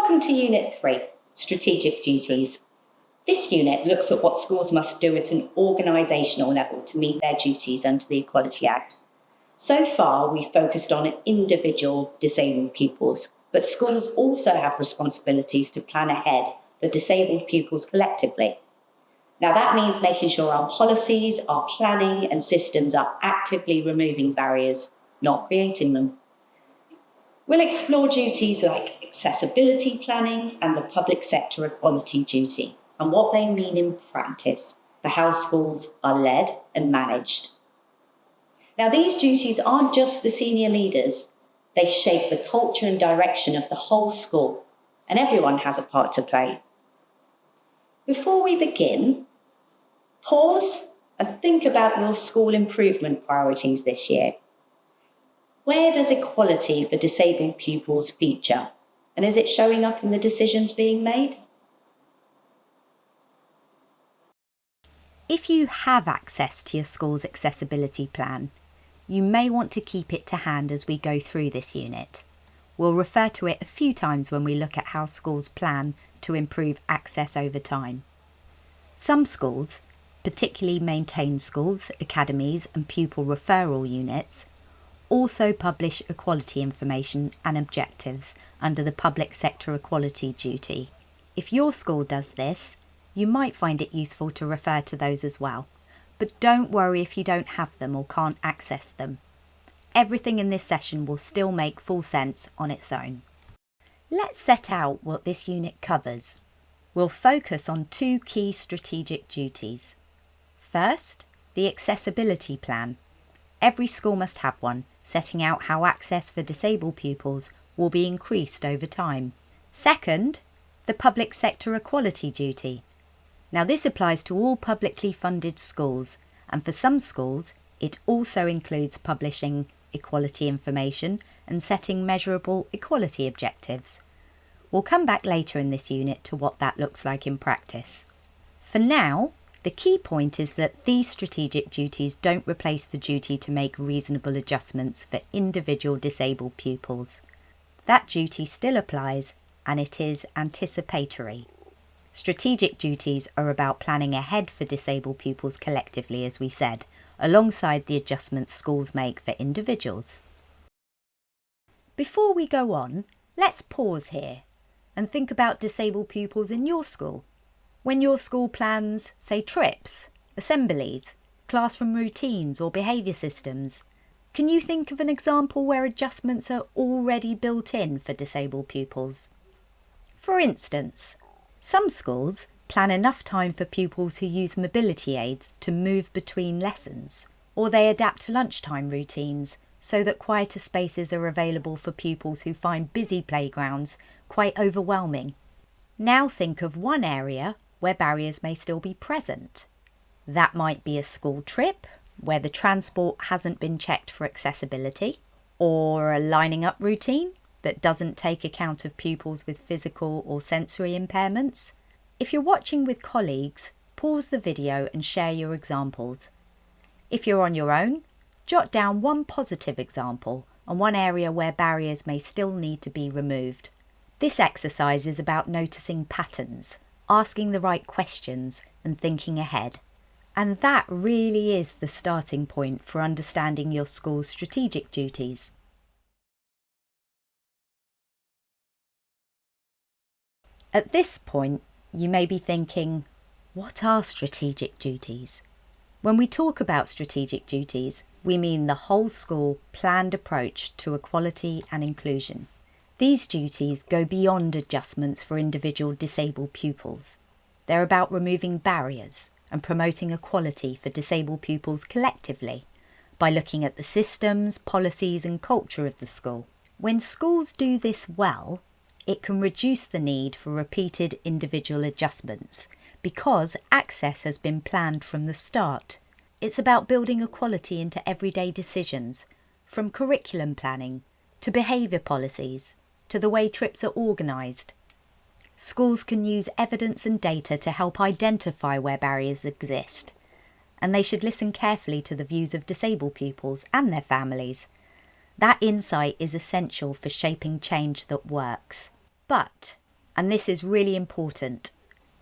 Welcome to Unit 3, Strategic Duties. This unit looks at what schools must do at an organisational level to meet their duties under the Equality Act. So far, we've focused on individual disabled pupils, but schools also have responsibilities to plan ahead for disabled pupils collectively. Now, that means making sure our policies, our planning and systems are actively removing barriers, not creating them. We'll explore duties like accessibility planning and the public sector equality duty and what they mean in practice for how schools are led and managed. Now, these duties aren't just for senior leaders. They shape the culture and direction of the whole school, and everyone has a part to play. Before we begin, pause and think about your school improvement priorities this year. Where does equality for disabled pupils feature? And is it showing up in the decisions being made? If you have access to your school's accessibility plan, you may want to keep it to hand as we go through this unit. We'll refer to it a few times when we look at how schools plan to improve access over time. Some schools, particularly maintained schools, academies and pupil referral units, also publish equality information and objectives under the public sector equality duty. If your school does this, you might find it useful to refer to those as well, but don't worry if you don't have them or can't access them. Everything in this session will still make full sense on its own. Let's set out what this unit covers. We'll focus on two key strategic duties. First, the accessibility plan. Every school must have one, setting out how access for disabled pupils will be increased over time. Second, the public sector equality duty. Now, this applies to all publicly funded schools, and for some schools it also includes publishing equality information and setting measurable equality objectives. We'll come back later in this unit to what that looks like in practice. For now, the key point is that these strategic duties don't replace the duty to make reasonable adjustments for individual disabled pupils. That duty still applies, and it is anticipatory. Strategic duties are about planning ahead for disabled pupils collectively, as we said, alongside the adjustments schools make for individuals. Before we go on, let's pause here and think about disabled pupils in your school. When your school plans, say, trips, assemblies, classroom routines or behaviour systems, can you think of an example where adjustments are already built in for disabled pupils? For instance, some schools plan enough time for pupils who use mobility aids to move between lessons, or they adapt lunchtime routines so that quieter spaces are available for pupils who find busy playgrounds quite overwhelming. Now think of one area where barriers may still be present. That might be a school trip where the transport hasn't been checked for accessibility, or a lining up routine that doesn't take account of pupils with physical or sensory impairments. If you're watching with colleagues, pause the video and share your examples. If you're on your own, jot down one positive example and one area where barriers may still need to be removed. This exercise is about noticing patterns, asking the right questions and thinking ahead. And that really is the starting point for understanding your school's strategic duties. At this point, you may be thinking, what are strategic duties? When we talk about strategic duties, we mean the whole school planned approach to equality and inclusion. These duties go beyond adjustments for individual disabled pupils. They're about removing barriers and promoting equality for disabled pupils collectively by looking at the systems, policies and culture of the school. When schools do this well, it can reduce the need for repeated individual adjustments because access has been planned from the start. It's about building equality into everyday decisions, from curriculum planning to behaviour policies to the way trips are organised. Schools can use evidence and data to help identify where barriers exist, and they should listen carefully to the views of disabled pupils and their families. That insight is essential for shaping change that works. But and this is really important.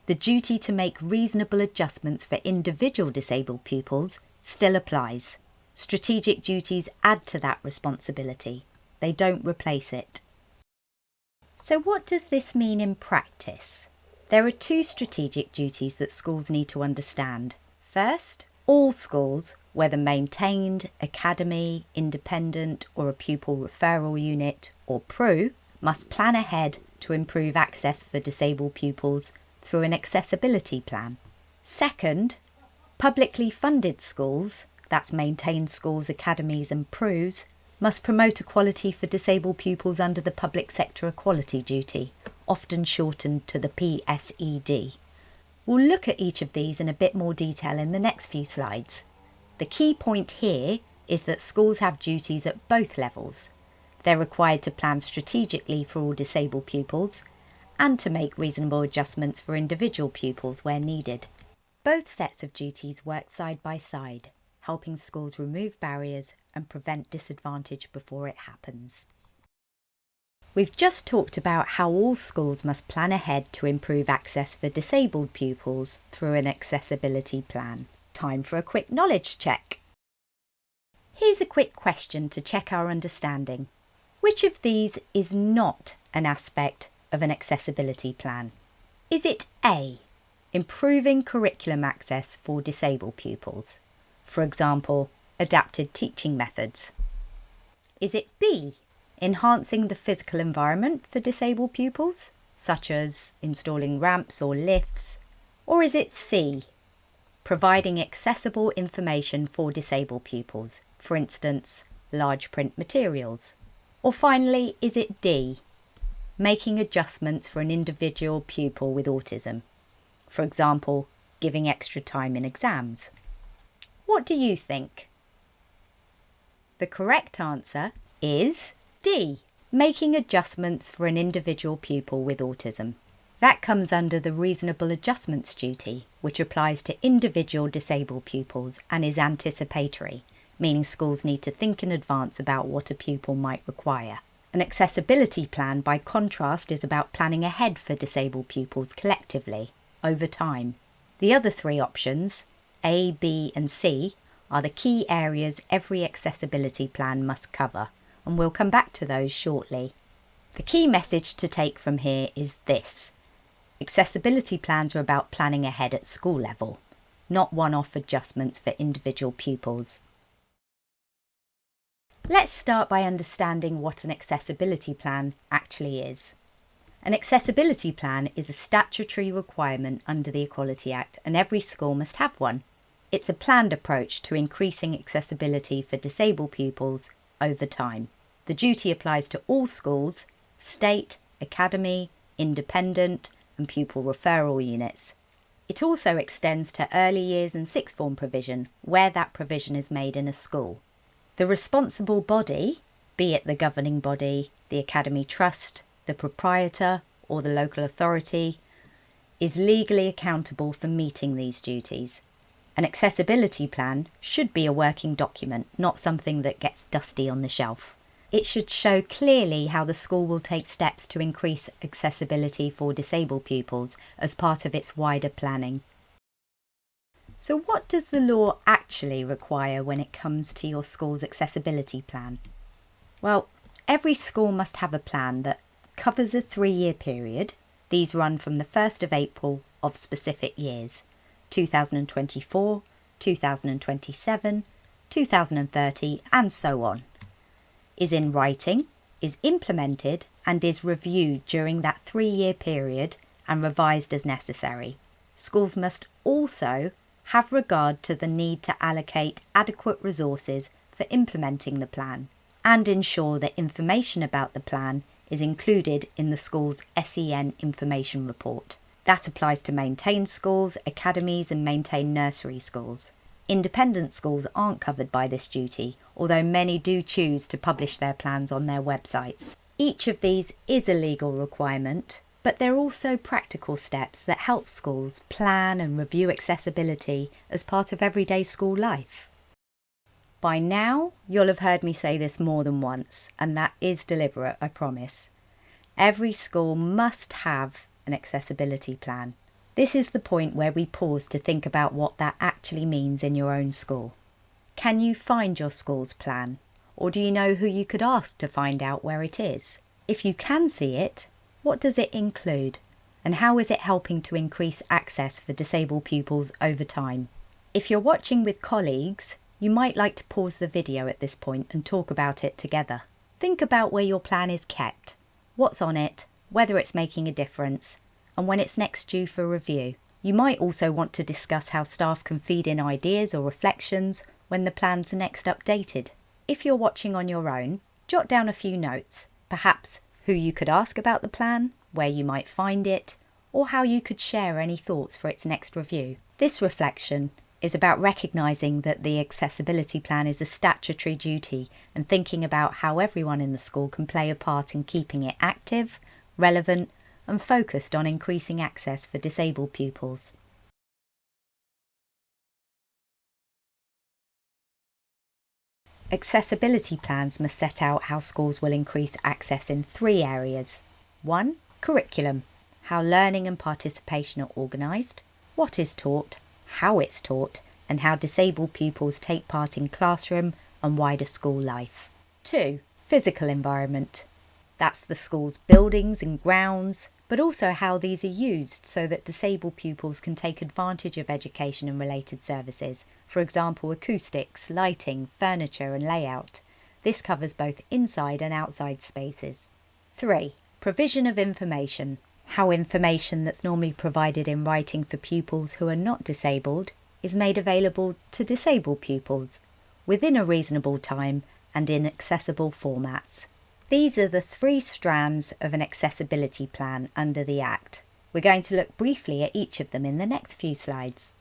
The duty to make reasonable adjustments for individual disabled pupils still applies. Strategic duties add to that responsibility. They don't replace it. So what does this mean in practice? There are two strategic duties that schools need to understand. First, all schools, whether maintained, academy, independent or a pupil referral unit or PRU, must plan ahead to improve access for disabled pupils through an accessibility plan. Second, publicly funded schools, that's maintained schools, academies and PRUs, must promote equality for disabled pupils under the Public Sector Equality Duty, often shortened to the PSED. We'll look at each of these in a bit more detail in the next few slides. The key point here is that schools have duties at both levels. They're required to plan strategically for all disabled pupils and to make reasonable adjustments for individual pupils where needed. Both sets of duties work side by side, helping schools remove barriers and prevent disadvantage before it happens. We've just talked about how all schools must plan ahead to improve access for disabled pupils through an accessibility plan. Time for a quick knowledge check. Here's a quick question to check our understanding. Which of these is not an aspect of an accessibility plan? Is it A, improving curriculum access for disabled pupils? For example, adapted teaching methods. Is it B, enhancing the physical environment for disabled pupils, such as installing ramps or lifts? Or is it C, providing accessible information for disabled pupils, for instance, large print materials? Or finally, is it D, making adjustments for an individual pupil with autism, for example, giving extra time in exams? What do you think? The correct answer is D, making adjustments for an individual pupil with autism. That comes under the reasonable adjustments duty, which applies to individual disabled pupils and is anticipatory, meaning schools need to think in advance about what a pupil might require. An accessibility plan, by contrast, is about planning ahead for disabled pupils collectively, over time. The other three options, A, B and C, are the key areas every accessibility plan must cover, and we'll come back to those shortly. The key message to take from here is this: accessibility plans are about planning ahead at school level, not one-off adjustments for individual pupils. Let's start by understanding what an accessibility plan actually is. An accessibility plan is a statutory requirement under the Equality Act, and every school must have one. It's a planned approach to increasing accessibility for disabled pupils over time. The duty applies to all schools, state, academy, independent and pupil referral units. It also extends to early years and sixth form provision, where that provision is made in a school. The responsible body, be it the governing body, the academy trust, the proprietor or the local authority, is legally accountable for meeting these duties. An accessibility plan should be a working document, not something that gets dusty on the shelf. It should show clearly how the school will take steps to increase accessibility for disabled pupils as part of its wider planning. So what does the law actually require when it comes to your school's accessibility plan? Well, every school must have a plan that covers a 3-year period. These run from the 1st of April of specific years: 2024, 2027, 2030 and so on. Is in writing, is implemented and is reviewed during that 3-year period and revised as necessary. Schools must also have regard to the need to allocate adequate resources for implementing the plan and ensure that information about the plan is included in the school's SEN information report. That applies to maintained schools, academies and maintained nursery schools. Independent schools aren't covered by this duty, although many do choose to publish their plans on their websites. Each of these is a legal requirement, but they're also practical steps that help schools plan and review accessibility as part of everyday school life. By now, you'll have heard me say this more than once, and that is deliberate, I promise. Every school must have an accessibility plan. This is the point where we pause to think about what that actually means in your own school. Can you find your school's plan? Or do you know who you could ask to find out where it is? If you can see it, what does it include? And how is it helping to increase access for disabled pupils over time? If you're watching with colleagues, you might like to pause the video at this point and talk about it together. Think about where your plan is kept, what's on it, whether it's making a difference, and when it's next due for review. You might also want to discuss how staff can feed in ideas or reflections when the plan's next updated. If you're watching on your own, jot down a few notes, perhaps who you could ask about the plan, where you might find it, or how you could share any thoughts for its next review. This reflection is about recognising that the accessibility plan is a statutory duty and thinking about how everyone in the school can play a part in keeping it active, relevant, and focused on increasing access for disabled pupils. Accessibility plans must set out how schools will increase access in 3 areas. 1. Curriculum. How learning and participation are organised, what is taught, how it's taught, and how disabled pupils take part in classroom and wider school life. 2. Physical environment. That's the school's buildings and grounds, but also how these are used so that disabled pupils can take advantage of education and related services, for example acoustics, lighting, furniture and layout. This covers both inside and outside spaces. 3. Provision of information. How information that's normally provided in writing for pupils who are not disabled is made available to disabled pupils within a reasonable time and in accessible formats. These are the 3 strands of an accessibility plan under the Act. We're going to look briefly at each of them in the next few slides.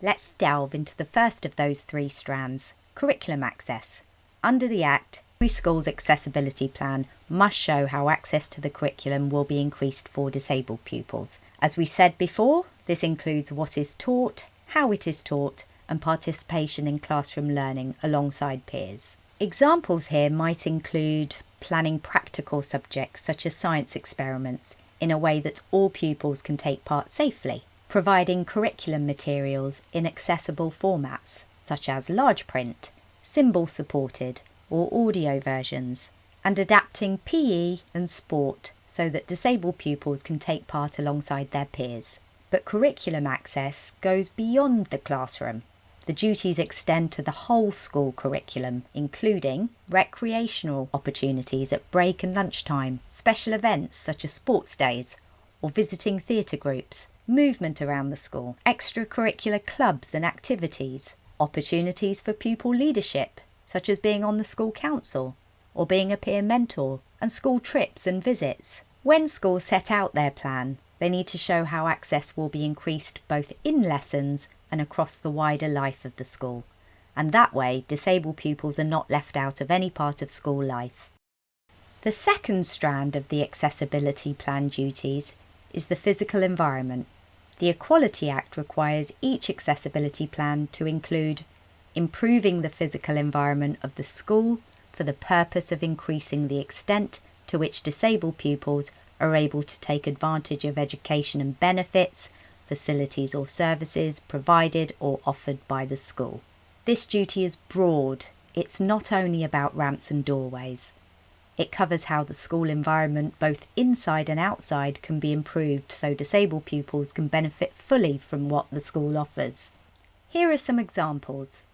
Let's delve into the first of those 3 strands, curriculum access. Under the Act, every school's accessibility plan must show how access to the curriculum will be increased for disabled pupils. As we said before, this includes what is taught, how it is taught, and participation in classroom learning alongside peers. Examples here might include planning practical subjects such as science experiments in a way that all pupils can take part safely, providing curriculum materials in accessible formats such as large print, symbol supported or audio versions, and adapting PE and sport so that disabled pupils can take part alongside their peers. But curriculum access goes beyond the classroom. The duties extend to the whole school curriculum, including recreational opportunities at break and lunchtime, special events such as sports days or visiting theatre groups, movement around the school, extracurricular clubs and activities, opportunities for pupil leadership, such as being on the school council or being a peer mentor, and school trips and visits. When schools set out their plan, they need to show how access will be increased both in lessons and across the wider life of the school, and that way disabled pupils are not left out of any part of school life. The second strand of the accessibility plan duties is the physical environment. The Equality Act requires each accessibility plan to include improving the physical environment of the school for the purpose of increasing the extent to which disabled pupils are able to take advantage of education and benefits, facilities or services provided or offered by the school. This duty is broad. It's not only about ramps and doorways. It covers how the school environment, both inside and outside, can be improved so disabled pupils can benefit fully from what the school offers. Here are some examples.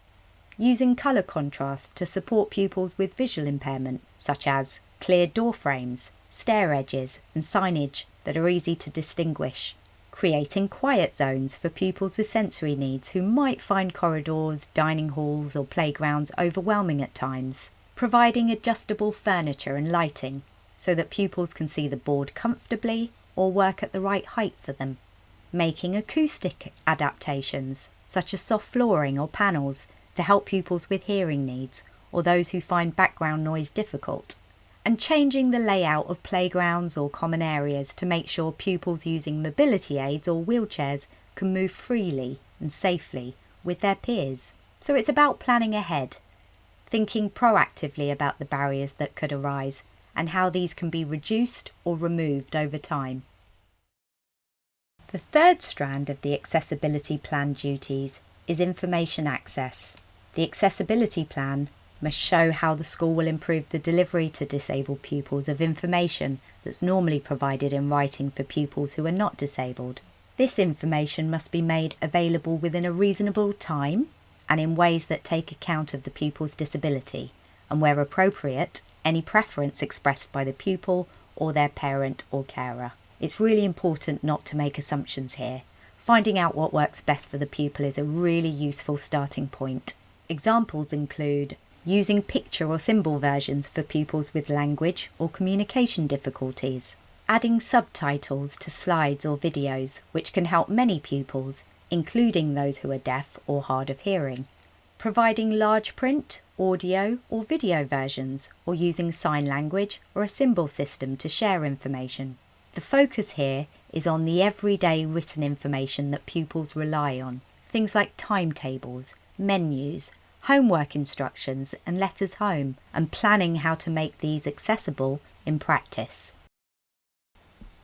Using colour contrast to support pupils with visual impairment, such as clear door frames, stair edges and signage that are easy to distinguish. Creating quiet zones for pupils with sensory needs who might find corridors, dining halls or playgrounds overwhelming at times. Providing adjustable furniture and lighting so that pupils can see the board comfortably or work at the right height for them. Making acoustic adaptations such as soft flooring or panels to help pupils with hearing needs or those who find background noise difficult. And changing the layout of playgrounds or common areas to make sure pupils using mobility aids or wheelchairs can move freely and safely with their peers. So it's about planning ahead, thinking proactively about the barriers that could arise and how these can be reduced or removed over time. The third strand of the accessibility plan duties is information access. The accessibility plan must show how the school will improve the delivery to disabled pupils of information that's normally provided in writing for pupils who are not disabled. This information must be made available within a reasonable time and in ways that take account of the pupil's disability, and where appropriate, any preference expressed by the pupil or their parent or carer. It's really important not to make assumptions here. Finding out what works best for the pupil is a really useful starting point. Examples include using picture or symbol versions for pupils with language or communication difficulties, adding subtitles to slides or videos, which can help many pupils, including those who are deaf or hard of hearing, providing large print, audio or video versions, or using sign language or a symbol system to share information. The focus here is on the everyday written information that pupils rely on, things like timetables, menus, homework instructions and letters home, and planning how to make these accessible in practice.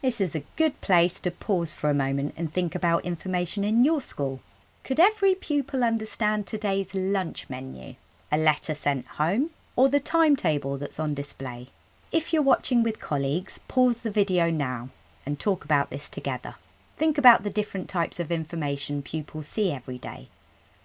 This is a good place to pause for a moment and think about information in your school. Could every pupil understand today's lunch menu, a letter sent home, or the timetable that's on display? If you're watching with colleagues, pause the video now and talk about this together. Think about the different types of information pupils see every day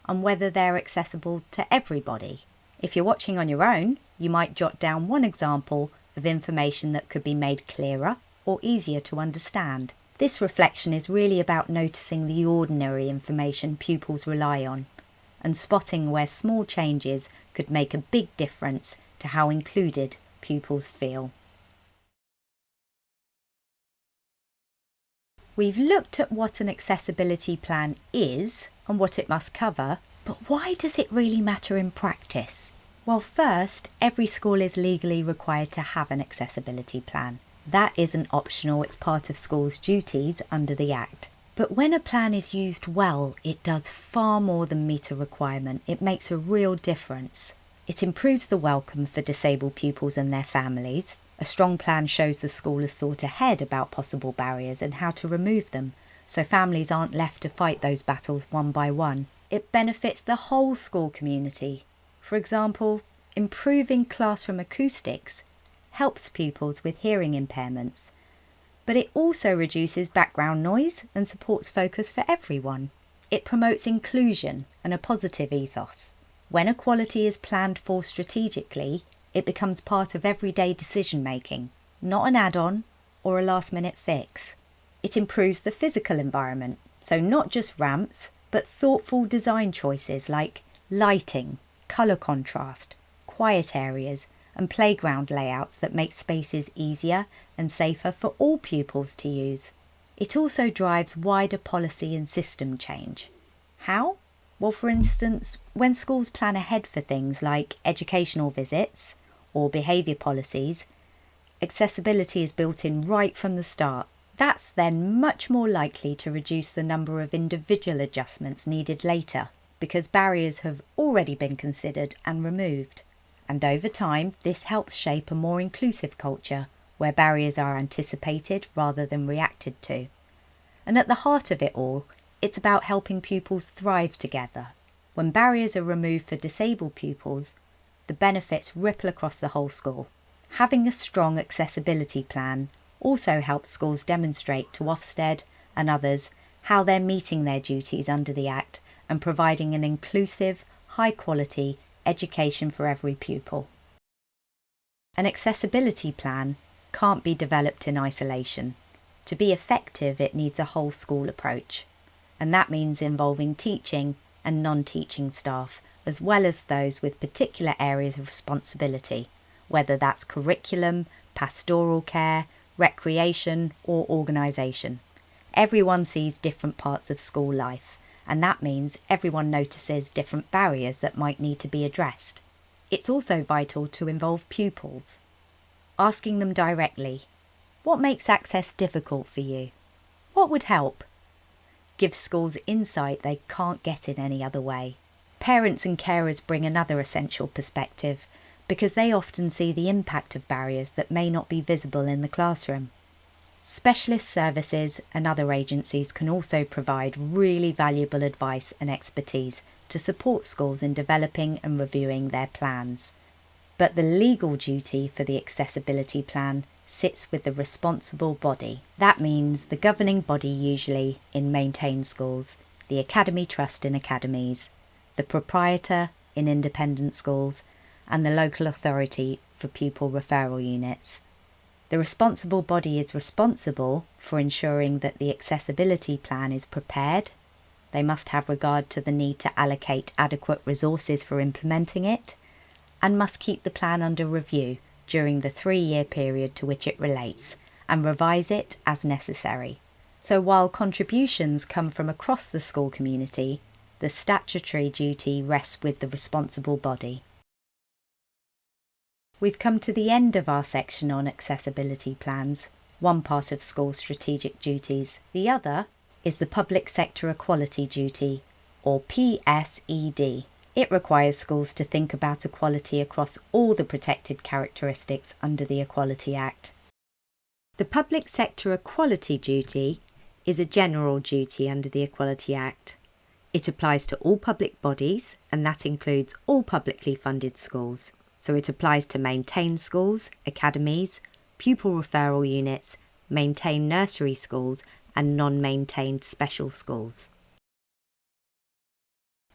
and whether they're accessible to everybody. If you're watching on your own, you might jot down one example of information that could be made clearer or easier to understand. This reflection is really about noticing the ordinary information pupils rely on and spotting where small changes could make a big difference to how included pupils feel. We've looked at what an accessibility plan is and what it must cover, but why does it really matter in practice? Well, first, every school is legally required to have an accessibility plan. That isn't optional, it's part of schools' duties under the Act. But when a plan is used well, it does far more than meet a requirement. It makes a real difference. It improves the welcome for disabled pupils and their families. A strong plan shows the school has thought ahead about possible barriers and how to remove them, so families aren't left to fight those battles one by one. It benefits the whole school community. For example, improving classroom acoustics helps pupils with hearing impairments, but it also reduces background noise and supports focus for everyone. It promotes inclusion and a positive ethos. When equality is planned for strategically, it becomes part of everyday decision making, not an add-on or a last-minute fix. It improves the physical environment, so not just ramps, but thoughtful design choices like lighting, colour contrast, quiet areas, and playground layouts that make spaces easier and safer for all pupils to use. It also drives wider policy and system change. How? Well, for instance, when schools plan ahead for things like educational visits or behaviour policies, accessibility is built in right from the start. That's then much more likely to reduce the number of individual adjustments needed later, because barriers have already been considered and removed. And over time, this helps shape a more inclusive culture where barriers are anticipated rather than reacted to. And at the heart of it all, it's about helping pupils thrive together. When barriers are removed for disabled pupils, the benefits ripple across the whole school. Having a strong accessibility plan also helps schools demonstrate to Ofsted and others how they're meeting their duties under the Act and providing an inclusive, high-quality education for every pupil. An accessibility plan can't be developed in isolation. To be effective, it needs a whole school approach, and that means involving teaching and non-teaching staff, as well as those with particular areas of responsibility, whether that's curriculum, pastoral care, recreation or organisation. Everyone sees different parts of school life, and that means everyone notices different barriers that might need to be addressed. It's also vital to involve pupils, asking them directly, what makes access difficult for you? What would help? Give schools insight they can't get in any other way. Parents and carers bring another essential perspective, because they often see the impact of barriers that may not be visible in the classroom. Specialist services and other agencies can also provide really valuable advice and expertise to support schools in developing and reviewing their plans. But the legal duty for the accessibility plan sits with the responsible body. That means the governing body usually in maintained schools, the academy trust in academies, the proprietor in independent schools, and the local authority for pupil referral units. The responsible body is responsible for ensuring that the accessibility plan is prepared. They must have regard to the need to allocate adequate resources for implementing it, and must keep the plan under review during the 3-year period to which it relates, and revise it as necessary. So while contributions come from across the school community, the statutory duty rests with the responsible body. We've come to the end of our section on accessibility plans, one part of school strategic duties. The other is the public sector equality duty, or PSED. It requires schools to think about equality across all the protected characteristics under the Equality Act. The public sector equality duty is a general duty under the Equality Act. It applies to all public bodies, and that includes all publicly funded schools. So it applies to maintained schools, academies, pupil referral units, maintained nursery schools, and non-maintained special schools.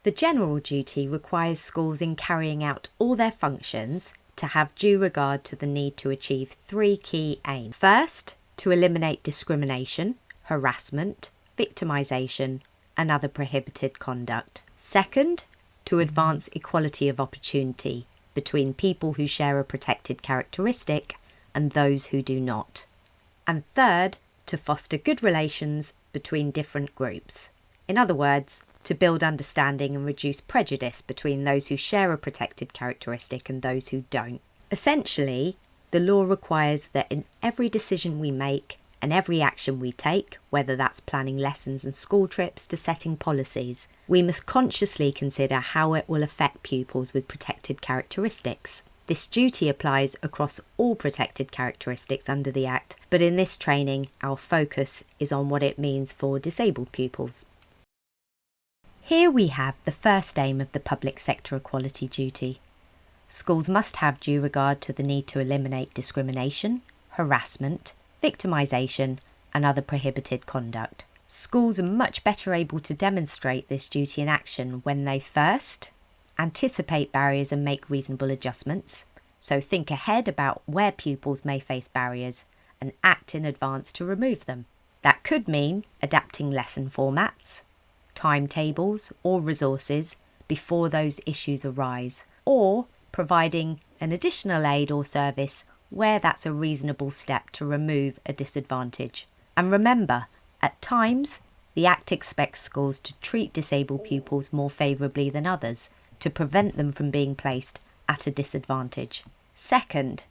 The general duty requires schools in carrying out all their functions to have due regard to the need to achieve 3 key aims. First, to eliminate discrimination, harassment, victimisation, and other prohibited conduct. Second, to advance equality of opportunity between people who share a protected characteristic and those who do not. And third, to foster good relations between different groups. In other words, to build understanding and reduce prejudice between those who share a protected characteristic and those who don't. Essentially, the law requires that in every decision we make and every action we take, whether that's planning lessons and school trips to setting policies, we must consciously consider how it will affect pupils with protected characteristics. This duty applies across all protected characteristics under the Act, but in this training, our focus is on what it means for disabled pupils. Here we have the first aim of the public sector equality duty. Schools must have due regard to the need to eliminate discrimination, harassment, victimisation, and other prohibited conduct. Schools are much better able to demonstrate this duty in action when they first anticipate barriers and make reasonable adjustments, so think ahead about where pupils may face barriers and act in advance to remove them. That could mean adapting lesson formats, timetables or resources before those issues arise, or providing an additional aid or service where that's a reasonable step to remove a disadvantage. And remember, at times, the Act expects schools to treat disabled pupils more favourably than others to prevent them from being placed at a disadvantage. Second,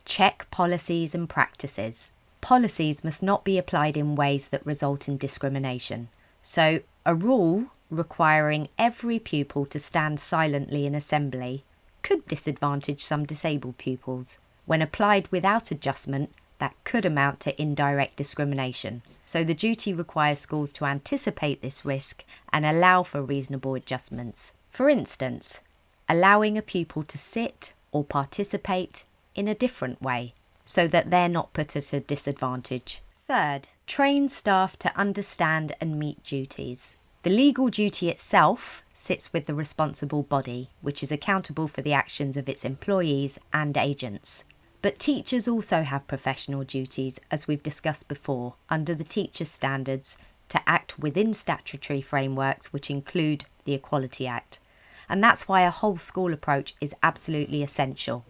check policies and practices. Policies must not be applied in ways that result in discrimination. So, a rule requiring every pupil to stand silently in assembly could disadvantage some disabled pupils. When applied without adjustment, that could amount to indirect discrimination. So the duty requires schools to anticipate this risk and allow for reasonable adjustments. For instance, allowing a pupil to sit or participate in a different way so that they're not put at a disadvantage. Third, train staff to understand and meet duties. The legal duty itself sits with the responsible body, which is accountable for the actions of its employees and agents. But teachers also have professional duties, as we've discussed before, under the teachers' standards to act within statutory frameworks which include the Equality Act. And that's why a whole school approach is absolutely essential.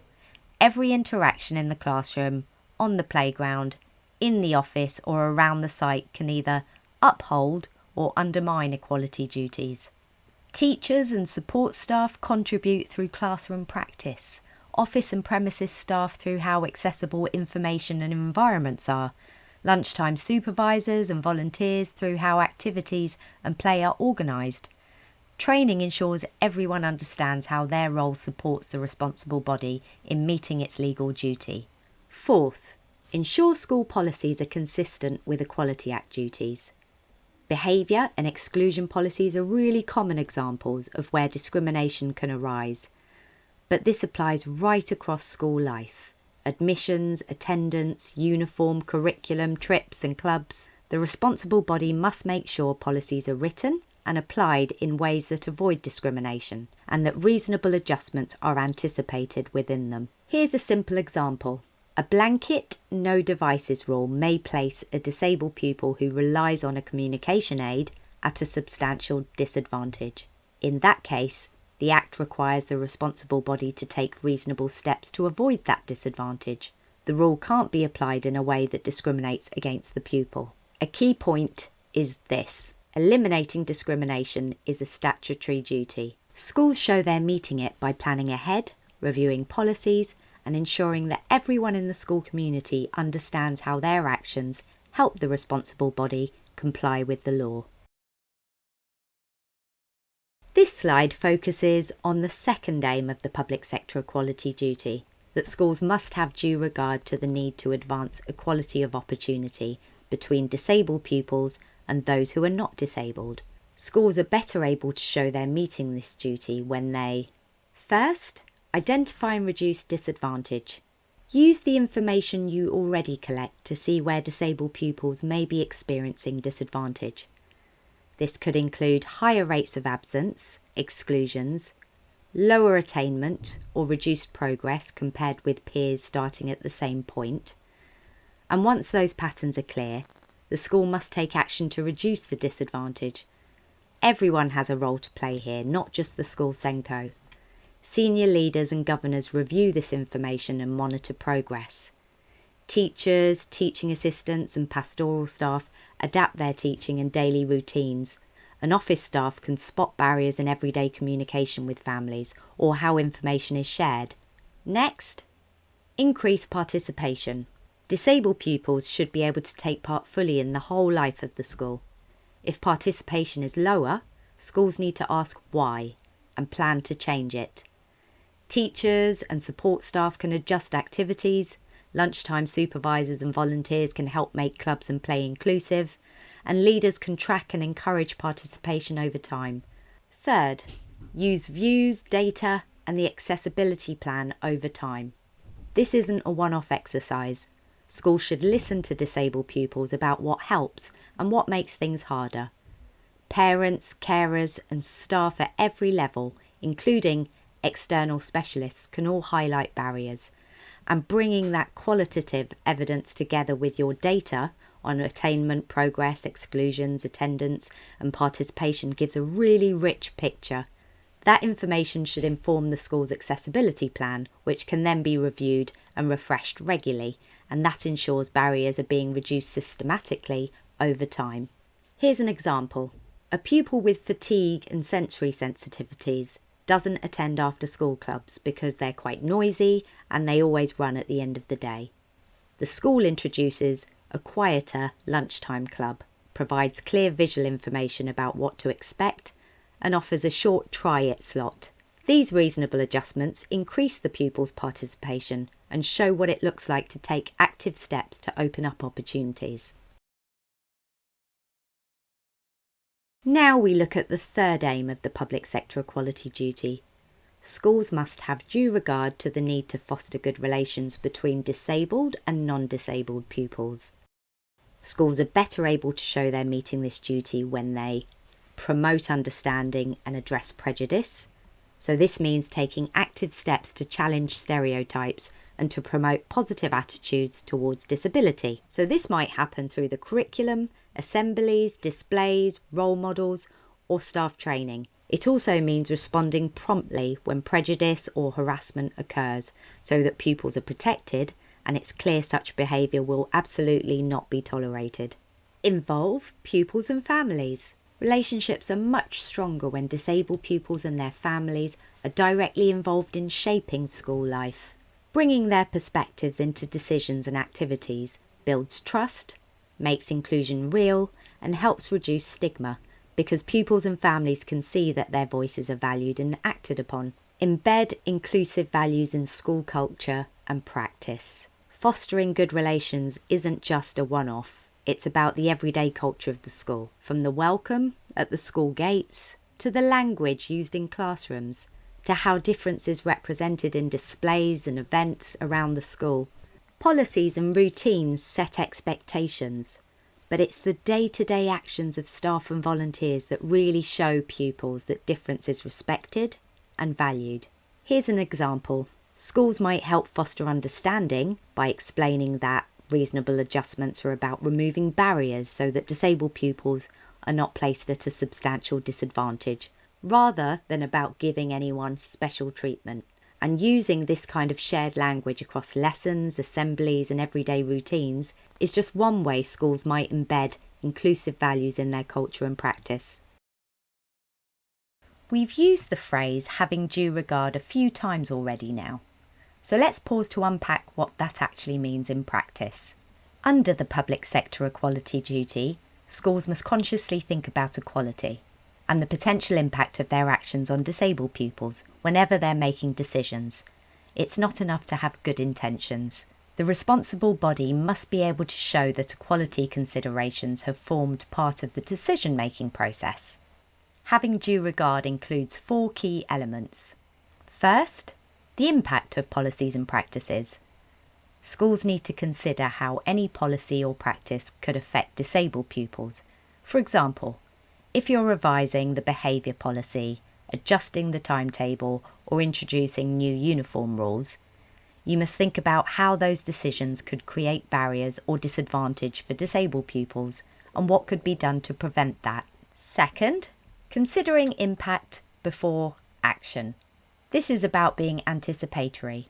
Every interaction in the classroom, on the playground, in the office or around the site can either uphold or undermine equality duties. Teachers and support staff contribute through classroom practice. Office and premises staff through how accessible information and environments are. Lunchtime supervisors and volunteers through how activities and play are organised. Training ensures everyone understands how their role supports the responsible body in meeting its legal duty. Fourth, ensure school policies are consistent with Equality Act duties. Behaviour and exclusion policies are really common examples of where discrimination can arise, but this applies right across school life. Admissions, attendance, uniform, curriculum, trips and clubs. The responsible body must make sure policies are written and applied in ways that avoid discrimination, and that reasonable adjustments are anticipated within them. Here's a simple example. A blanket no devices rule may place a disabled pupil who relies on a communication aid at a substantial disadvantage. In that case, the Act requires the responsible body to take reasonable steps to avoid that disadvantage. The rule can't be applied in a way that discriminates against the pupil. A key point is this: eliminating discrimination is a statutory duty. Schools show they're meeting it by planning ahead, reviewing policies, and ensuring that everyone in the school community understands how their actions help the responsible body comply with the law. This slide focuses on the second aim of the public sector equality duty, that schools must have due regard to the need to advance equality of opportunity between disabled pupils and those who are not disabled. Schools are better able to show they're meeting this duty when they: first, identify and reduce disadvantage. Use the information you already collect to see where disabled pupils may be experiencing disadvantage. This could include higher rates of absence, exclusions, lower attainment or reduced progress compared with peers starting at the same point. And once those patterns are clear, the school must take action to reduce the disadvantage. Everyone has a role to play here, not just the school SENCO. Senior leaders and governors review this information and monitor progress. Teachers, teaching assistants and pastoral staff adapt their teaching and daily routines, and office staff can spot barriers in everyday communication with families or how information is shared. Next, increase participation. Disabled pupils should be able to take part fully in the whole life of the school. If participation is lower, schools need to ask why and plan to change it. Teachers and support staff can adjust activities, lunchtime supervisors and volunteers can help make clubs and play inclusive, and leaders can track and encourage participation over time. Third, use views, data, and the accessibility plan over time. This isn't a one-off exercise. Schools should listen to disabled pupils about what helps and what makes things harder. Parents, carers, and staff at every level, including external specialists, can all highlight barriers, and bringing that qualitative evidence together with your data on attainment, progress, exclusions, attendance, and participation gives a really rich picture. That information should inform the school's accessibility plan, which can then be reviewed and refreshed regularly, and that ensures barriers are being reduced systematically over time. Here's an example. A pupil with fatigue and sensory sensitivities doesn't attend after school clubs because they're quite noisy and they always run at the end of the day. The school introduces a quieter lunchtime club, provides clear visual information about what to expect, and offers a short try it slot. These reasonable adjustments increase the pupil's participation and show what it looks like to take active steps to open up opportunities. Now we look at the third aim of the public sector equality duty. Schools must have due regard to the need to foster good relations between disabled and non-disabled pupils. Schools are better able to show they're meeting this duty when they promote understanding and address prejudice. So this means taking active steps to challenge stereotypes and to promote positive attitudes towards disability. So this might happen through the curriculum, assemblies, displays, role models, or staff training. It also means responding promptly when prejudice or harassment occurs so that pupils are protected and it's clear such behaviour will absolutely not be tolerated. Involve pupils and families. Relationships are much stronger when disabled pupils and their families are directly involved in shaping school life. Bringing their perspectives into decisions and activities builds trust, makes inclusion real, and helps reduce stigma, because pupils and families can see that their voices are valued and acted upon. Embed inclusive values in school culture and practice. Fostering good relations isn't just a one-off. It's about the everyday culture of the school, from the welcome at the school gates, to the language used in classrooms, to how difference is represented in displays and events around the school. Policies and routines set expectations, but it's the day-to-day actions of staff and volunteers that really show pupils that difference is respected and valued. Here's an example. Schools might help foster understanding by explaining that reasonable adjustments are about removing barriers so that disabled pupils are not placed at a substantial disadvantage, rather than about giving anyone special treatment. And using this kind of shared language across lessons, assemblies and everyday routines is just one way schools might embed inclusive values in their culture and practice. We've used the phrase having due regard a few times already now, so let's pause to unpack what that actually means in practice. Under the public sector equality duty, schools must consciously think about equality and the potential impact of their actions on disabled pupils whenever they're making decisions. It's not enough to have good intentions. The responsible body must be able to show that equality considerations have formed part of the decision-making process. Having due regard includes 4 key elements. First, the impact of policies and practices. Schools need to consider how any policy or practice could affect disabled pupils. For example, if you're revising the behaviour policy, adjusting the timetable, or introducing new uniform rules, you must think about how those decisions could create barriers or disadvantage for disabled pupils and what could be done to prevent that. Second, considering impact before action. This is about being anticipatory.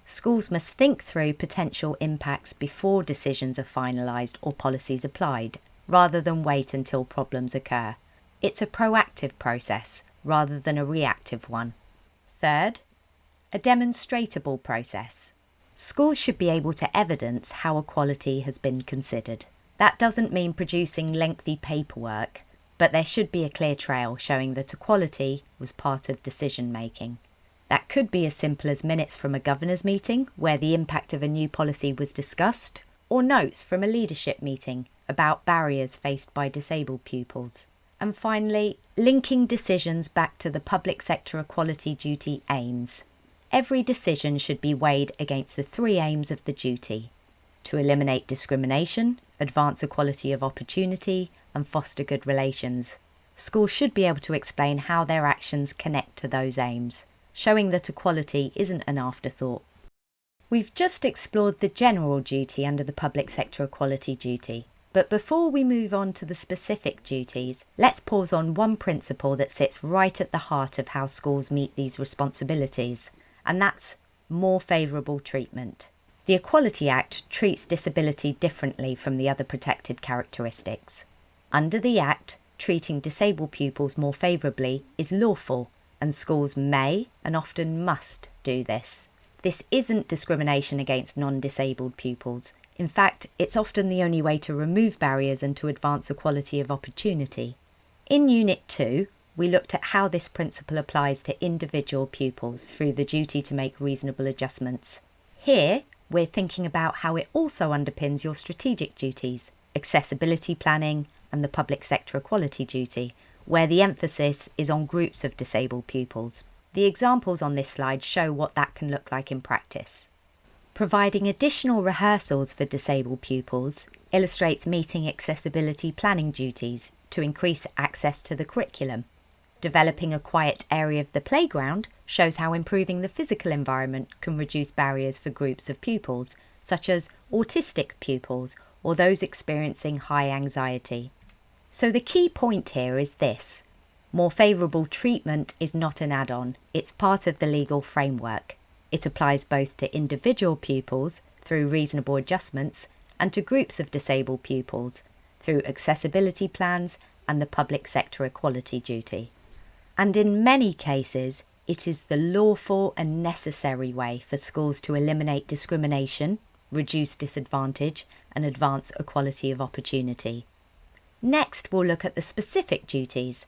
Schools must think through potential impacts before decisions are finalised or policies applied, rather than wait until problems occur. It's a proactive process rather than a reactive one. Third, a demonstrable process. Schools should be able to evidence how equality has been considered. That doesn't mean producing lengthy paperwork, but there should be a clear trail showing that equality was part of decision making. That could be as simple as minutes from a governor's meeting where the impact of a new policy was discussed, or notes from a leadership meeting about barriers faced by disabled pupils. And finally, linking decisions back to the public sector equality duty aims. Every decision should be weighed against the 3 aims of the duty: to eliminate discrimination, advance equality of opportunity, and foster good relations. Schools should be able to explain how their actions connect to those aims, showing that equality isn't an afterthought. We've just explored the general duty under the public sector equality duty. But before we move on to the specific duties, let's pause on one principle that sits right at the heart of how schools meet these responsibilities, and that's more favourable treatment. The Equality Act treats disability differently from the other protected characteristics. Under the Act, treating disabled pupils more favourably is lawful, and schools may and often must do this. This isn't discrimination against non-disabled pupils. In fact, it's often the only way to remove barriers and to advance equality of opportunity. In Unit 2, we looked at how this principle applies to individual pupils through the duty to make reasonable adjustments. Here, we're thinking about how it also underpins your strategic duties, accessibility planning, and the public sector equality duty, where the emphasis is on groups of disabled pupils. The examples on this slide show what that can look like in practice. Providing additional rehearsals for disabled pupils illustrates meeting accessibility planning duties to increase access to the curriculum. Developing a quiet area of the playground shows how improving the physical environment can reduce barriers for groups of pupils, such as autistic pupils or those experiencing high anxiety. So the key point here is this: more favourable treatment is not an add-on, it's part of the legal framework. It applies both to individual pupils through reasonable adjustments and to groups of disabled pupils through accessibility plans and the public sector equality duty. And in many cases, it is the lawful and necessary way for schools to eliminate discrimination, reduce disadvantage, and advance equality of opportunity. Next, we'll look at the specific duties,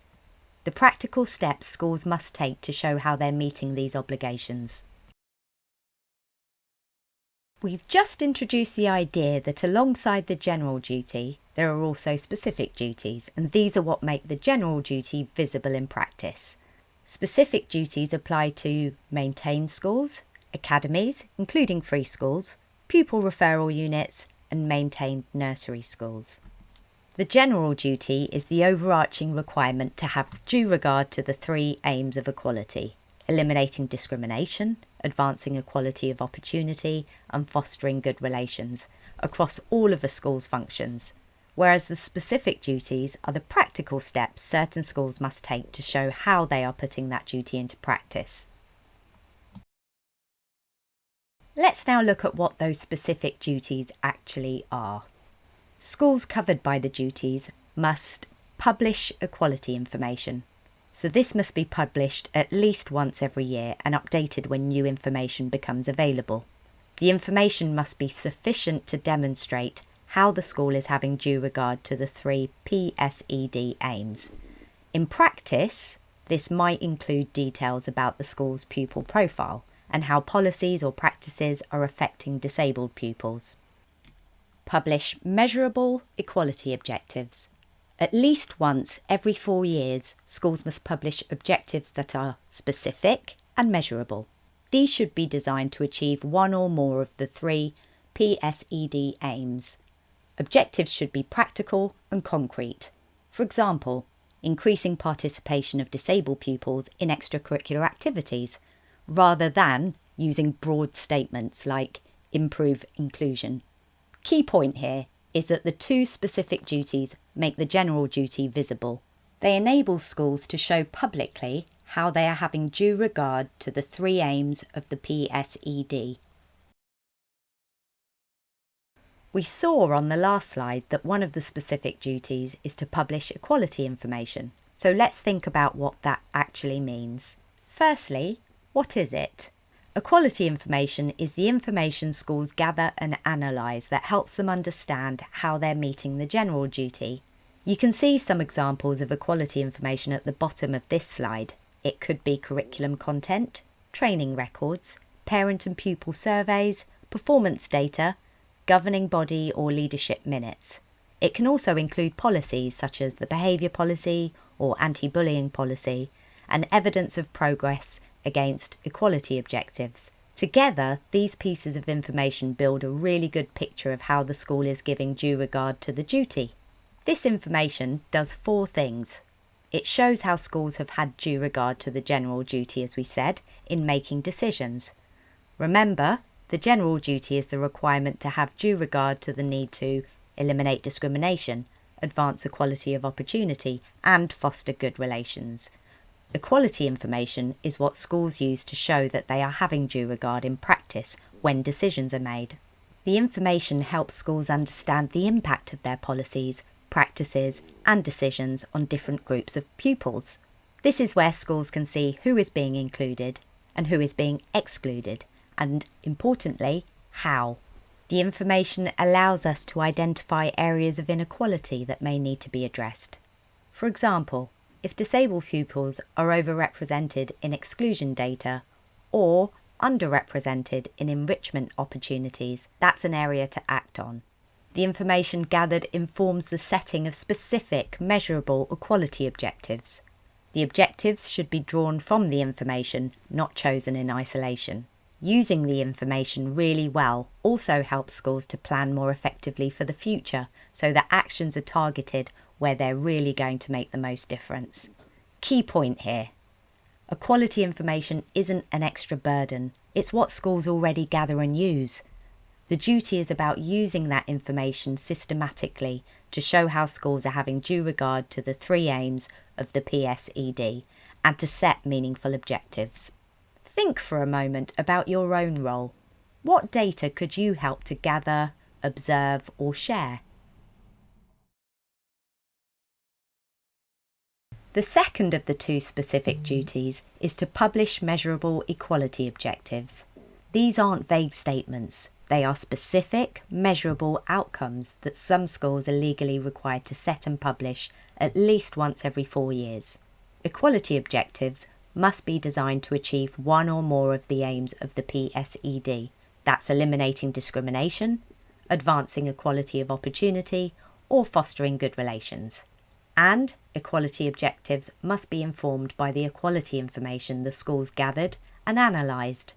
the practical steps schools must take to show how they're meeting these obligations. We've just introduced the idea that alongside the general duty, there are also specific duties, and these are what make the general duty visible in practice. Specific duties apply to maintained schools, academies, including free schools, pupil referral units, and maintained nursery schools. The general duty is the overarching requirement to have due regard to the three aims of equality: eliminating discrimination, advancing equality of opportunity, and fostering good relations across all of a school's functions, whereas the specific duties are the practical steps certain schools must take to show how they are putting that duty into practice. Let's now look at what those specific duties actually are. Schools covered by the duties must publish equality information. So this must be published at least once every year and updated when new information becomes available. The information must be sufficient to demonstrate how the school is having due regard to the three PSED aims. In practice, this might include details about the school's pupil profile and how policies or practices are affecting disabled pupils. Publish measurable equality objectives. At least once every 4 years, schools must publish objectives that are specific and measurable. These should be designed to achieve one or more of the three PSED aims. Objectives should be practical and concrete. For example, increasing participation of disabled pupils in extracurricular activities, rather than using broad statements like improve inclusion. Key point here is that the two specific duties make the general duty visible. They enable schools to show publicly how they are having due regard to the three aims of the PSED. We saw on the last slide that one of the specific duties is to publish equality information. So let's think about what that actually means. Firstly, what is it? Equality information is the information schools gather and analyse that helps them understand how they're meeting the general duty. You can see some examples of equality information at the bottom of this slide. It could be curriculum content, training records, parent and pupil surveys, performance data, governing body or leadership minutes. It can also include policies such as the behaviour policy or anti-bullying policy, and evidence of progress against equality objectives. Together, these pieces of information build a really good picture of how the school is giving due regard to the duty. This information does 4 things. It shows how schools have had due regard to the general duty, as we said, in making decisions. Remember, the general duty is the requirement to have due regard to the need to eliminate discrimination, advance equality of opportunity, and foster good relations. Equality information is what schools use to show that they are having due regard in practice when decisions are made. The information helps schools understand the impact of their policies, practices, and decisions on different groups of pupils. This is where schools can see who is being included and who is being excluded, and importantly, how. The information allows us to identify areas of inequality that may need to be addressed. For example, if disabled pupils are overrepresented in exclusion data or underrepresented in enrichment opportunities, that's an area to act on. The information gathered informs the setting of specific, measurable equality objectives. The objectives should be drawn from the information, not chosen in isolation. Using the information really well also helps schools to plan more effectively for the future, so that actions are targeted where they're really going to make the most difference. Key point here: equality information isn't an extra burden, it's what schools already gather and use. The duty is about using that information systematically to show how schools are having due regard to the 3 aims of the PSED and to set meaningful objectives. Think for a moment about your own role. What data could you help to gather, observe, or share? The second of the 2 specific duties is to publish measurable equality objectives. These aren't vague statements, They are specific, measurable outcomes that some schools are legally required to set and publish at least once every 4 years. Equality objectives must be designed to achieve one or more of the aims of the PSED. That's eliminating discrimination, advancing equality of opportunity, or fostering good relations. And equality objectives must be informed by the equality information the schools gathered and analysed.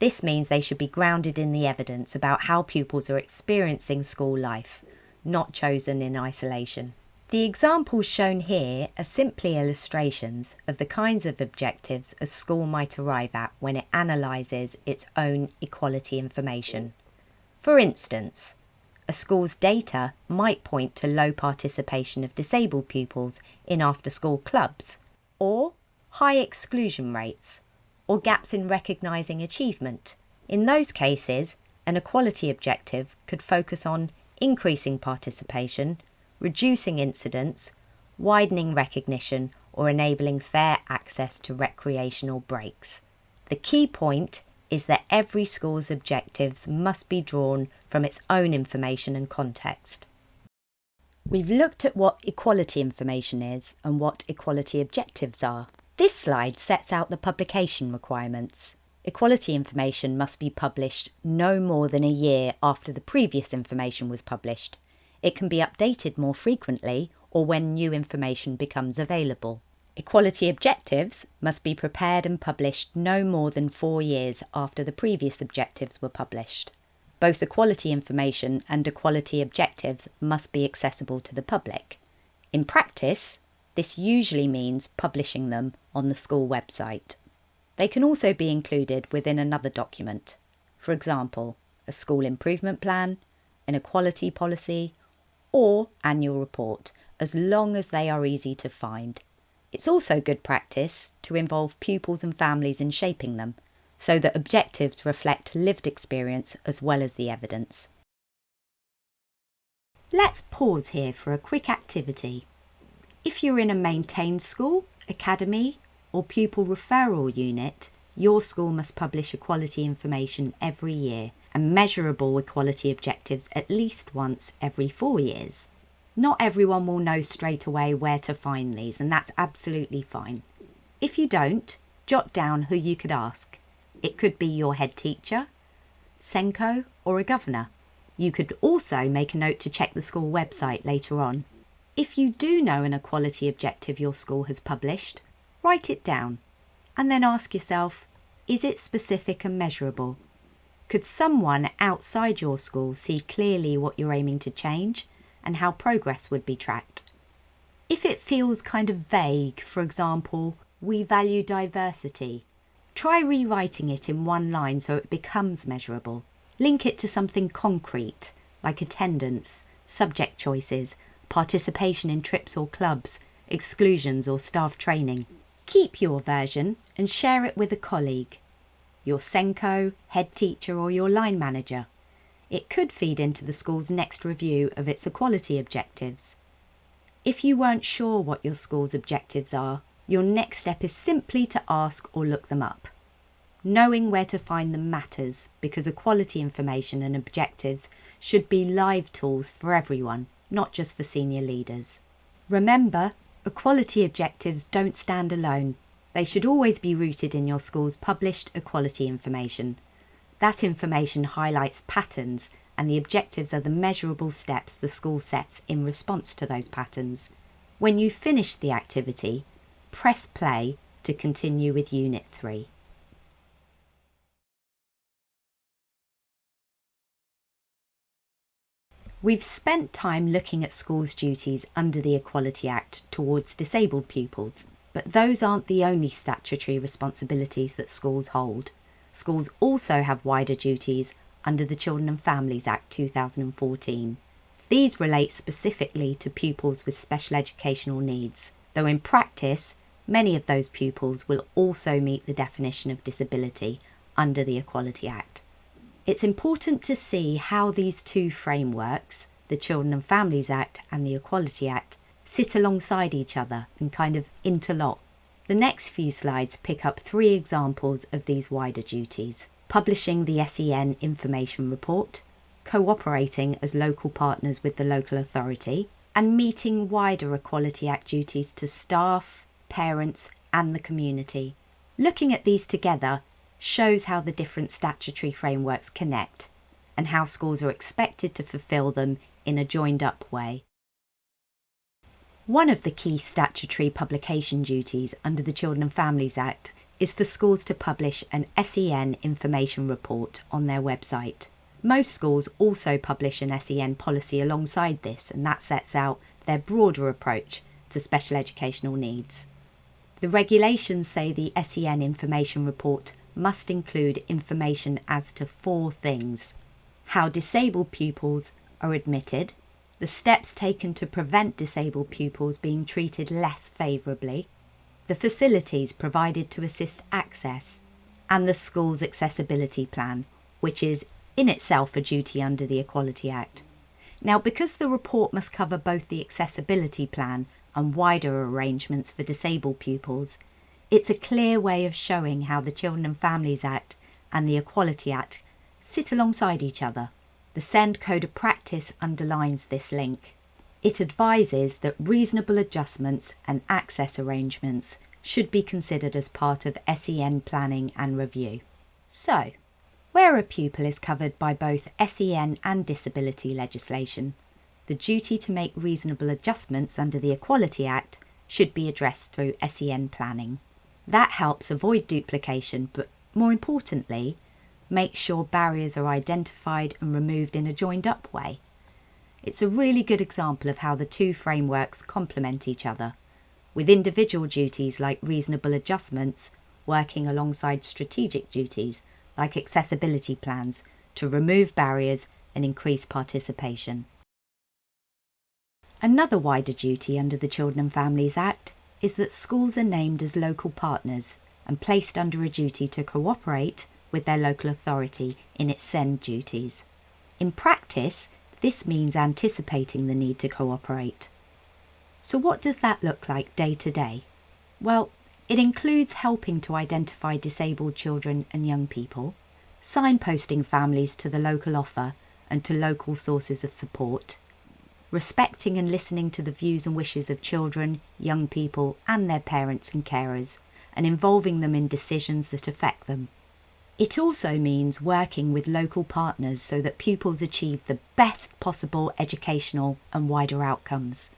This means they should be grounded in the evidence about how pupils are experiencing school life, not chosen in isolation. The examples shown here are simply illustrations of the kinds of objectives a school might arrive at when it analyses its own equality information. For instance, a school's data might point to low participation of disabled pupils in after-school clubs, or high exclusion rates, or gaps in recognising achievement. In those cases, an equality objective could focus on increasing participation, reducing incidents, widening recognition, or enabling fair access to recreational breaks. The key point is that every school's objectives must be drawn from its own information and context. We've looked at what equality information is and what equality objectives are. This slide sets out the publication requirements. Equality information must be published no more than a year after the previous information was published. It can be updated more frequently or when new information becomes available. Equality objectives must be prepared and published no more than 4 years after the previous objectives were published. Both equality information and equality objectives must be accessible to the public. In practice, this usually means publishing them on the school website. They can also be included within another document, for example, a school improvement plan, an equality policy, or annual report, as long as they are easy to find. It's also good practice to involve pupils and families in shaping them, so that objectives reflect lived experience as well as the evidence. Let's pause here for a quick activity. If you're in a maintained school, academy, or pupil referral unit, your school must publish equality information every year and measurable equality objectives at least once every 4 years. Not everyone will know straight away where to find these, and that's absolutely fine. If you don't, jot down who you could ask. It could be your head teacher, SENCO, or a governor. You could also make a note to check the school website later on. If you do know an equality objective your school has published, write it down and then ask yourself, is it specific and measurable? Could someone outside your school see clearly what you're aiming to change and how progress would be tracked? If it feels kind of vague, for example, we value diversity, try rewriting it in one line so it becomes measurable. Link it to something concrete, like attendance, subject choices, participation in trips or clubs, exclusions or staff training. Keep your version and share it with a colleague, your SENCO, head teacher or your line manager. It could feed into the school's next review of its equality objectives. If you weren't sure what your school's objectives are, your next step is simply to ask or look them up. Knowing where to find them matters because equality information and objectives should be live tools for everyone, not just for senior leaders. Remember, equality objectives don't stand alone. They should always be rooted in your school's published equality information. That information highlights patterns, and the objectives are the measurable steps the school sets in response to those patterns. When you finish the activity, press play to continue with Unit 3. We've spent time looking at schools' duties under the Equality Act towards disabled pupils, but those aren't the only statutory responsibilities that schools hold. Schools also have wider duties under the Children and Families Act 2014. These relate specifically to pupils with special educational needs, though in practice, many of those pupils will also meet the definition of disability under the Equality Act. It's important to see how these two frameworks, the Children and Families Act and the Equality Act, sit alongside each other and kind of interlock. The next few slides pick up 3 examples of these wider duties. publishing the SEN information report, cooperating as local partners with the local authority, and meeting wider Equality Act duties to staff, parents, and the community. Looking at these together shows how the different statutory frameworks connect and how schools are expected to fulfil them in a joined-up way. One of the key statutory publication duties under the Children and Families Act is for schools to publish an SEN information report on their website. Most schools also publish an SEN policy alongside this, and that sets out their broader approach to special educational needs. The regulations say the SEN information report must include information as to 4 things: how disabled pupils are admitted, the steps taken to prevent disabled pupils being treated less favourably, the facilities provided to assist access, and the school's accessibility plan, which is in itself a duty under the Equality Act. Now, because the report must cover both the accessibility plan and wider arrangements for disabled pupils, it's a clear way of showing how the Children and Families Act and the Equality Act sit alongside each other. The SEND Code of Practice underlines this link. It advises that reasonable adjustments and access arrangements should be considered as part of SEN planning and review. So, where a pupil is covered by both SEN and disability legislation, the duty to make reasonable adjustments under the Equality Act should be addressed through SEN planning. That helps avoid duplication, but more importantly, make sure barriers are identified and removed in a joined-up way. It's a really good example of how the two frameworks complement each other, with individual duties like reasonable adjustments working alongside strategic duties like accessibility plans to remove barriers and increase participation. Another wider duty under the Children and Families Act is that schools are named as local partners and placed under a duty to cooperate with their local authority in its SEND duties. In practice, this means anticipating the need to cooperate. So what does that look like day to day? Well, it includes helping to identify disabled children and young people, signposting families to the local offer and to local sources of support, respecting and listening to the views and wishes of children, young people and their parents and carers, and involving them in decisions that affect them. It also means working with local partners so that pupils achieve the best possible educational and wider outcomes.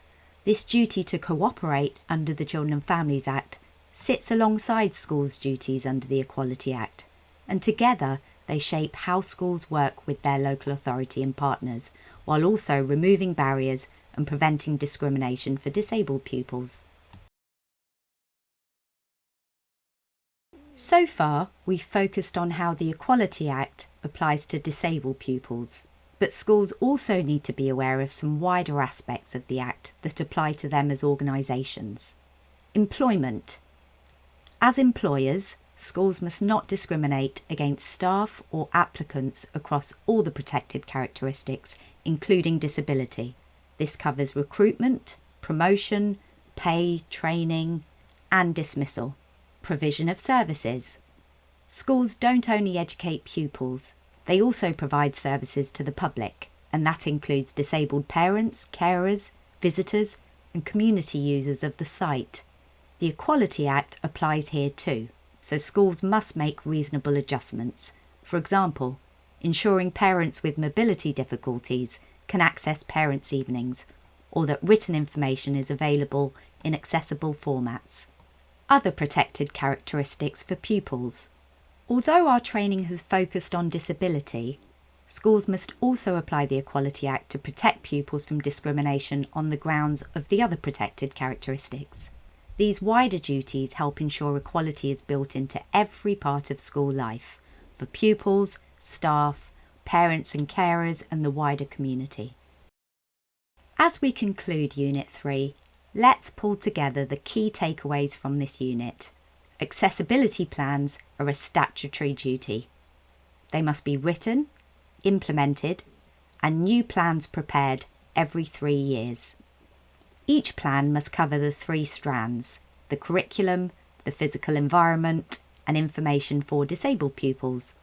This duty to cooperate under the Children and Families Act sits alongside schools' duties under the Equality Act, and together they shape how schools work with their local authority and partners, while also removing barriers and preventing discrimination for disabled pupils. So far, we've focused on how the Equality Act applies to disabled pupils, but schools also need to be aware of some wider aspects of the Act that apply to them as organisations. Employment. As employers, schools must not discriminate against staff or applicants across all the protected characteristics, including disability. This covers recruitment, promotion, pay, training, and dismissal. Provision of services. Schools don't only educate pupils, they also provide services to the public, and that includes disabled parents, carers, visitors, and community users of the site. The Equality Act applies here too, so schools must make reasonable adjustments. For example, ensuring parents with mobility difficulties can access parents' evenings, or that written information is available in accessible formats. Other protected characteristics for pupils. Although our training has focused on disability, schools must also apply the Equality Act to protect pupils from discrimination on the grounds of the other protected characteristics. These wider duties help ensure equality is built into every part of school life, for pupils, staff, parents and carers and the wider community. As we conclude Unit 3, let's pull together the key takeaways from this unit. Accessibility plans are a statutory duty. They must be written, implemented, and new plans prepared every 3 years. Each plan must cover the 3 strands: the curriculum, the physical environment, and information for disabled pupils.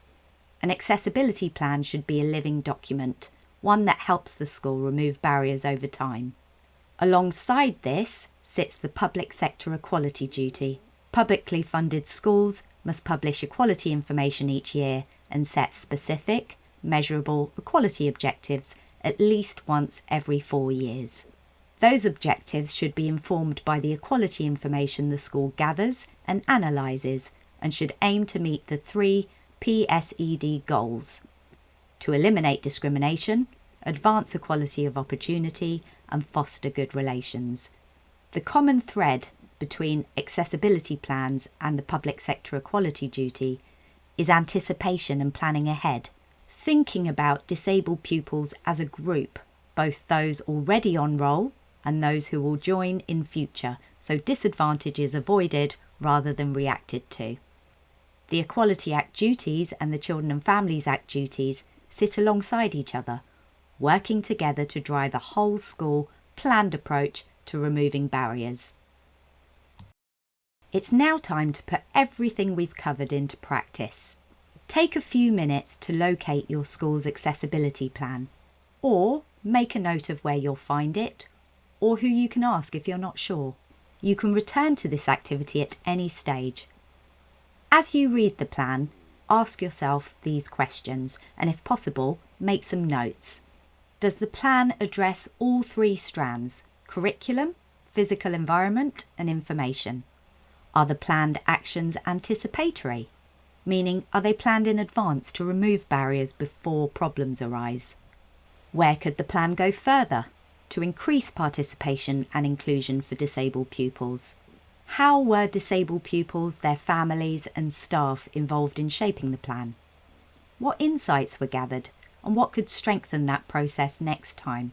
An accessibility plan should be a living document, one that helps the school remove barriers over time. Alongside this sits the public sector equality duty. Publicly funded schools must publish equality information each year and set specific, measurable equality objectives at least once every 4 years. Those objectives should be informed by the equality information the school gathers and analyses, and should aim to meet the 3 PSED goals: to eliminate discrimination, advance equality of opportunity, and foster good relations. The common thread between accessibility plans and the public sector equality duty is anticipation and planning ahead, thinking about disabled pupils as a group, both those already on roll and those who will join in future, so disadvantage is avoided rather than reacted to. The Equality Act duties and the Children and Families Act duties sit alongside each other, working together to drive a whole school planned approach to removing barriers. It's now time to put everything we've covered into practice. Take a few minutes to locate your school's accessibility plan, or make a note of where you'll find it, or who you can ask if you're not sure. You can return to this activity at any stage. As you read the plan, ask yourself these questions, and if possible, make some notes. Does the plan address all 3 strands: curriculum, physical environment, and information? Are the planned actions anticipatory? Meaning, are they planned in advance to remove barriers before problems arise? Where could the plan go further to increase participation and inclusion for disabled pupils? How were disabled pupils, their families and staff involved in shaping the plan? What insights were gathered, and what could strengthen that process next time?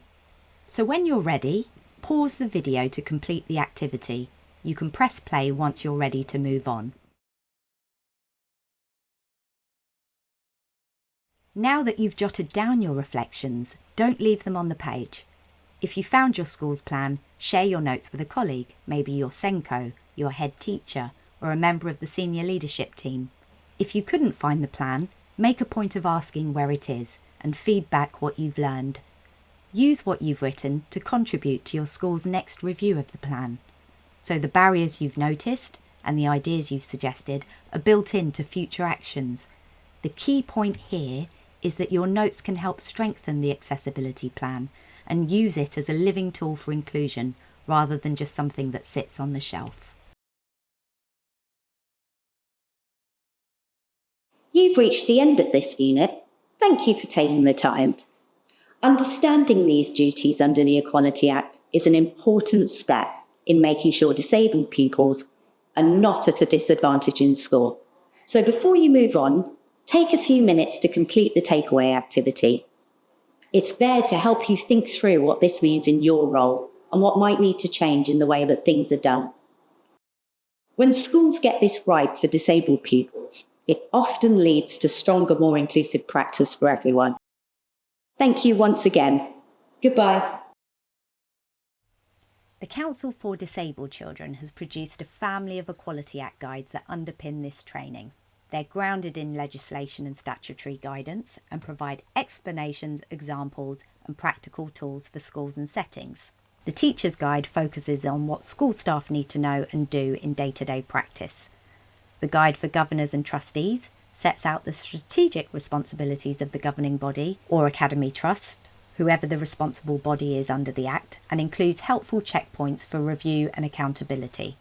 So when you're ready, pause the video to complete the activity. You can press play once you're ready to move on. Now that you've jotted down your reflections, don't leave them on the page. If you found your school's plan, share your notes with a colleague, maybe your SENCO, your head teacher, or a member of the senior leadership team. If you couldn't find the plan, make a point of asking where it is and feedback what you've learned. Use what you've written to contribute to your school's next review of the plan. So the barriers you've noticed and the ideas you've suggested are built into future actions. The key point here is that your notes can help strengthen the accessibility plan and use it as a living tool for inclusion rather than just something that sits on the shelf. You've reached the end of this unit. Thank you for taking the time. Understanding these duties under the Equality Act is an important step in making sure disabled pupils are not at a disadvantage in school. So before you move on, take a few minutes to complete the takeaway activity. It's there to help you think through what this means in your role and what might need to change in the way that things are done. When schools get this right for disabled pupils, it often leads to stronger, more inclusive practice for everyone. Thank you once again. Goodbye. The Council for Disabled Children has produced a family of Equality Act guides that underpin this training. They're grounded in legislation and statutory guidance and provide explanations, examples and practical tools for schools and settings. The Teacher's Guide focuses on what school staff need to know and do in day-to-day practice. The Guide for Governors and Trustees sets out the strategic responsibilities of the governing body or academy trust, whoever the responsible body is under the Act, and includes helpful checkpoints for review and accountability.